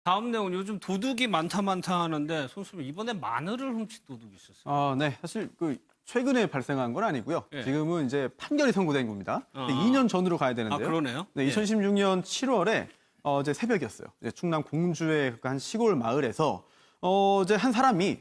다음 내용은 요즘 도둑이 많다 하는데 선생님 이번에 마늘을 훔친 도둑이 있었어요. 네. 사실 최근에 발생한 건 아니고요. 예. 지금은 이제 판결이 선고된 겁니다. 아. 2년 전으로 가야 아, 되는데요. 그러네요. 네, 2016년 7월에 이제 새벽이었어요. 이제 충남 공주의 한 시골 마을에서 이제 한 사람이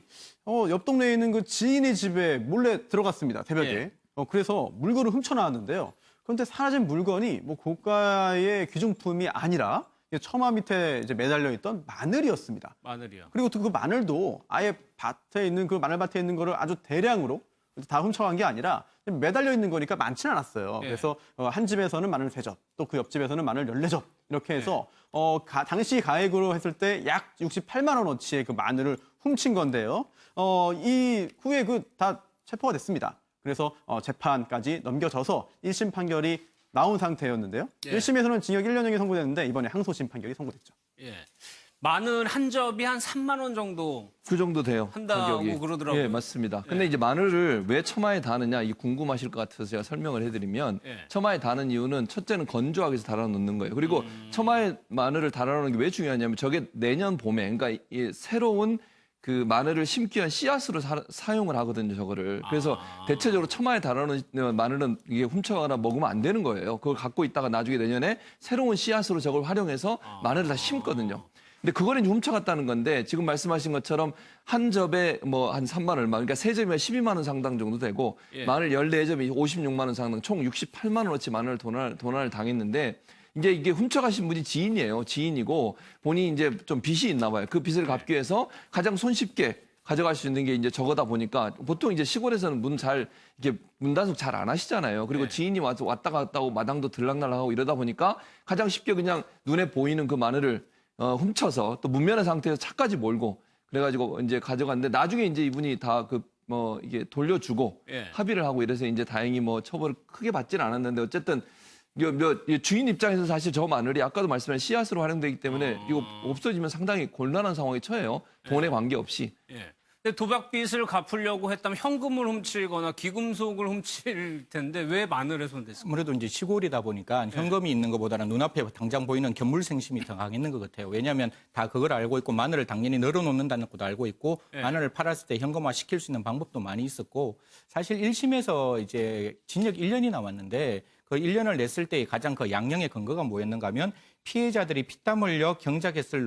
옆 동네에 있는 그 지인의 집에 몰래 들어갔습니다. 새벽에. 예. 그래서 물건을 훔쳐 나왔는데요. 그런데 사라진 물건이 뭐 고가의 귀중품이 아니라 처마 밑에 이제 매달려 있던 마늘이었습니다. 마늘이요. 그리고 또 그 마늘도 아예 밭에 있는 그 마늘밭에 있는 거를 아주 대량으로 다 훔쳐간 게 아니라 매달려 있는 거니까 많지는 않았어요. 예. 그래서 한 집에서는 마늘 3접, 또 그 옆집에서는 마늘 14접 이렇게 해서 당시 가액으로 했을 때 약 68만 원어치의 그 마늘을 훔친 건데요. 이 후에 다 체포가 됐습니다. 그래서 재판까지 넘겨져서 1심 판결이 나온 상태였는데요. 예. 1심에서는 징역 1년형이 선고됐는데 이번에 항소심 판결이 선고됐죠. 예. 마늘 한 접이 한 3만 원 정도 그 정도 돼요. 한다고 가격이. 그러더라고요. 예, 맞습니다. 근데 이제 마늘을 왜 처마에 다느냐, 이 궁금하실 것 같아서 제가 설명을 해드리면 예. 처마에 다는 이유는 첫째는 건조하게 해서 달아놓는 거예요. 그리고 처마에 마늘을 달아놓는 게 왜 중요하냐면 저게 내년 봄에, 그러니까 이 새로운 그 마늘을 심기 위한 씨앗으로 사용을 하거든요, 저거를. 그래서 대체적으로 처마에 달아놓은 마늘은 이게 훔쳐가거나 먹으면 안 되는 거예요. 그걸 갖고 있다가 나중에 내년에 새로운 씨앗으로 저걸 활용해서 마늘을 다 심거든요. 근데 그걸 이제 훔쳐갔다는 건데 지금 말씀하신 것처럼 한 접에 뭐 한 3만 얼마, 그러니까 세 접이면 12만 원 상당 정도 되고 예. 마늘 14접이 56만 원 상당, 총 68만 원어치 마늘 도난을 당했는데 이제 이게 훔쳐가신 분이 지인이에요. 지인이고 본인이 이제 좀 빚이 있나 봐요. 그 빚을 갚기 위해서 가장 손쉽게 가져갈 수 있는 게 이제 저거다 보니까 보통 이제 시골에서는 이렇게 문 단속 잘 안 하시잖아요. 그리고 네. 지인이 와서 왔다 갔다 하고 마당도 들락날락하고 이러다 보니까 가장 쉽게 그냥 눈에 보이는 그 마늘을 훔쳐서 또 문면의 상태에서 차까지 몰고 그래가지고 이제 가져갔는데 나중에 이제 이분이 다 이게 돌려주고 예. 합의를 하고 이래서 이제 다행히 뭐 처벌을 크게 받지는 않았는데 어쨌든 이 주인 입장에서 사실 저 마늘이 아까도 말씀하신 씨앗으로 활용되기 때문에 이거 없어지면 상당히 곤란한 상황에 처해요. 돈에 관계없이. 예. 근데 도박빚을 갚으려고 했다면 현금을 훔치거나 귀금속을 훔칠 텐데 왜 마늘에 손댔을까요? 아무래도 이제 시골이다 보니까 현금이 있는 것보다는 눈앞에 당장 보이는 견물생심이 더 강했는 것 같아요. 왜냐하면 다 그걸 알고 있고 마늘을 당연히 널어놓는다는 것도 알고 있고 네. 마늘을 팔았을 때 현금화 시킬 수 있는 방법도 많이 있었고 사실 1심에서 이제 징역 1년이 나왔는데 그 1년을 냈을 때 가장 그 양형의 근거가 뭐였는가 하면 피해자들이 피땀 흘려 경작했을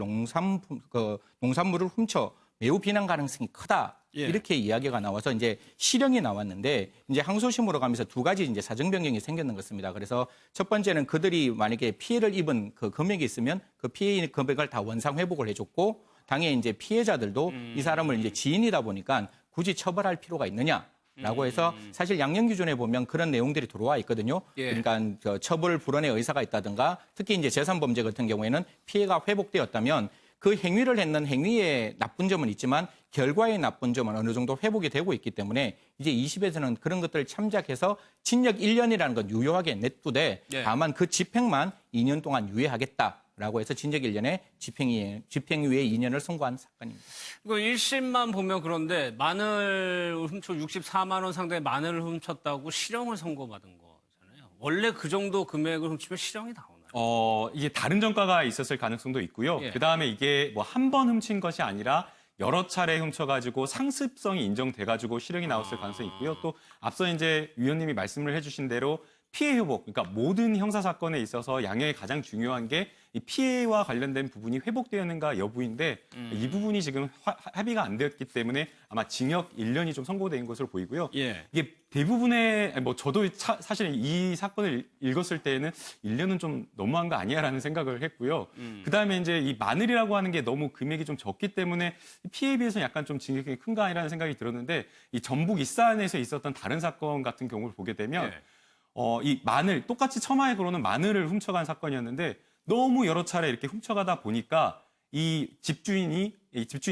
농산물을 훔쳐 매우 비난 가능성이 크다. 예. 이렇게 이야기가 나와서 이제 실형이 나왔는데 이제 항소심으로 가면서 두 가지 이제 사정 변경이 생겼는 것입니다. 그래서 첫 번째는 그들이 만약에 피해를 입은 그 금액이 있으면 그 피해 금액을 다 원상 회복을 해줬고 당연히 이제 피해자들도 이 사람을 이제 지인이다 보니까 굳이 처벌할 필요가 있느냐. 라고 해서 사실 양형 기준에 보면 그런 내용들이 들어와 있거든요. 예. 그러니까 처벌 불원의 의사가 있다든가 특히 이제 재산범죄 같은 경우에는 피해가 회복되었다면 그 행위를 했는 행위의 나쁜 점은 있지만 결과의 나쁜 점은 어느 정도 회복이 되고 있기 때문에 이제 20에서는 그런 것들을 참작해서 징역 1년이라는 건 유효하게 냅두되 예. 다만 그 집행만 2년 동안 유예하겠다라고 해서 징역 1년에 집행유예 2년을 선고한 사건입니다. 이거 1심만 보면 그런데 마늘 훔쳐 64만 원 상당의 마늘을 훔쳤다고 실형을 선고받은 거잖아요. 원래 그 정도 금액을 훔치면 실형이 나오나요? 이게 다른 전과가 있었을 가능성도 있고요. 예. 그다음에 이게 뭐 한 번 훔친 것이 아니라 여러 차례 훔쳐가지고 상습성이 인정돼가지고 실형이 나왔을 가능성이 있고요. 또 앞서 이제 위원님이 말씀을 해주신 대로 피해 회복, 그러니까 모든 형사 사건에 있어서 양형이 가장 중요한 게 이 피해와 관련된 부분이 회복되었는가 여부인데 이 부분이 지금 합의가 안 되었기 때문에 아마 징역 1년이 좀 선고된 것으로 보이고요. 예. 이게 대부분의 뭐 저도 사실 이 사건을 읽었을 때에는 1년은 좀 너무한 거 아니야라는 생각을 했고요. 그다음에 이제 이 마늘이라고 하는 게 너무 금액이 좀 적기 때문에 피해에 비해서는 약간 좀 징역이 큰 거 아니라는 생각이 들었는데 이 전북 이산에서 있었던 다른 사건 같은 경우를 보게 되면 예. 이 마늘 똑같이 처마에 걸어놓은 마늘을 훔쳐간 사건이었는데 너무 여러 차례 이렇게 훔쳐가다 보니까 이 집주인이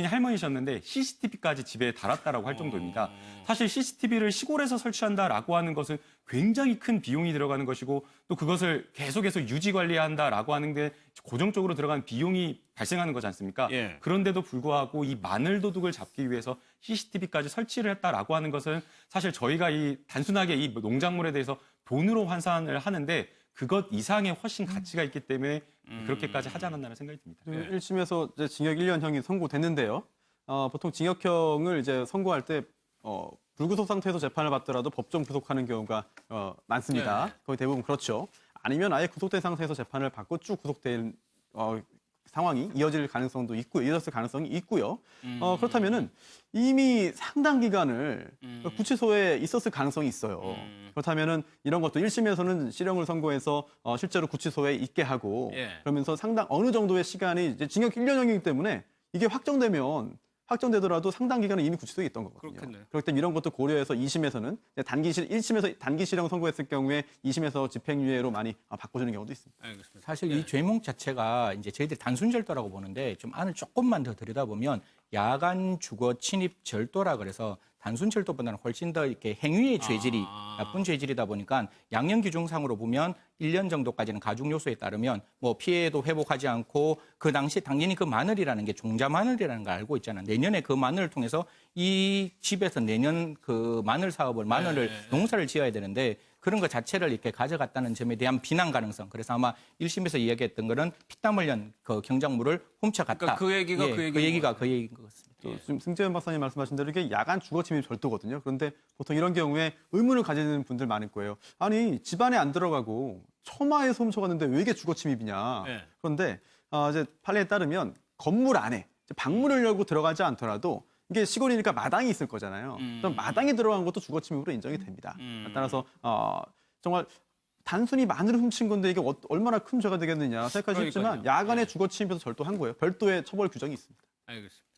할머니셨는데 CCTV까지 집에 달았다라고 할 정도입니다. 사실 CCTV를 시골에서 설치한다라고 하는 것은 굉장히 큰 비용이 들어가는 것이고 또 그것을 계속해서 유지 관리한다라고 하는 게 고정적으로 들어가는 비용이 발생하는 거지 않습니까? 예. 그런데도 불구하고 이 마늘 도둑을 잡기 위해서 CCTV까지 설치를 했다라고 하는 것은 사실 저희가 단순하게 이 농작물에 대해서 돈으로 환산을 하는데 그것 이상의 훨씬 가치가 있기 때문에 그렇게까지 하지 않았나라는 생각이 듭니다. 그 1심에서 이제 징역 1년형이 선고됐는데요. 보통 징역형을 이제 선고할 때 불구속 상태에서 재판을 받더라도 법정 구속하는 경우가 많습니다. 네. 거의 대부분 그렇죠. 아니면 아예 구속된 상태에서 재판을 받고 쭉 구속된 상황이 이어질 가능성도 있고 이어졌을 가능성이 있고요. 그렇다면은 이미 상당 기간을 구치소에 있었을 가능성이 있어요. 그렇다면은 이런 것도 1심에서는 실형을 선고해서 실제로 구치소에 있게 하고 예. 그러면서 상당 어느 정도의 시간이 이제 징역 1년형이기 때문에 이게 확정되더라도 상당 기간은 이미 구치소에 있던 거거든요. 그렇겠네요. 그렇기 때문에 이런 것도 고려해서 2심에서는 1심에서 단기 실형 선고했을 경우에 2심에서 집행유예로 많이 바꿔주는 경우도 있습니다. 알겠습니다. 사실 이 죄목 자체가 이제 저희들이 단순 절도라고 보는데 좀 안을 조금만 더 들여다보면 야간 주거 침입 절도라 그래서 단순 절도보다는 훨씬 더 이렇게 행위의 죄질이 나쁜 죄질이다 보니까 양형 규정상으로 보면 1년 정도까지는 가중 요소에 따르면 뭐 피해도 회복하지 않고 그 당시 당연히 그 마늘이라는 게 종자 마늘이라는 걸 알고 있잖아요. 내년에 그 마늘을 통해서 이 집에서 내년 그 마늘 사업을 마늘을 농사를 지어야 되는데 그런 것 자체를 이렇게 가져갔다는 점에 대한 비난 가능성. 그래서 아마 1심에서 이야기했던 거는 피땀 흘린 그 경작물을 훔쳐갔다. 그러니까 그 얘기가 예, 그 얘기인 그 얘기가 것 그 얘기인 것 같습니다. 또 지금 승재현 박사님 말씀하신 대로 이게 야간 주거 침입 절도거든요. 그런데 보통 이런 경우에 의문을 가지는 분들 많을 거예요. 아니 집안에 안 들어가고 처마에서 훔쳐갔는데 왜 이게 주거 침입이냐. 네. 그런데 이제 판례에 따르면 건물 안에 이제 방문을 열고 들어가지 않더라도 이게 시골이니까 마당이 있을 거잖아요. 그럼 마당에 들어간 것도 주거 침입으로 인정이 됩니다. 따라서 정말 단순히 마늘을 훔친 건데 이게 얼마나 큰 죄가 되겠느냐 생각하시겠지만 그러니까요. 야간에 네. 주거 침입해서 절도한 거예요. 별도의 처벌 규정이 있습니다. 알겠습니다.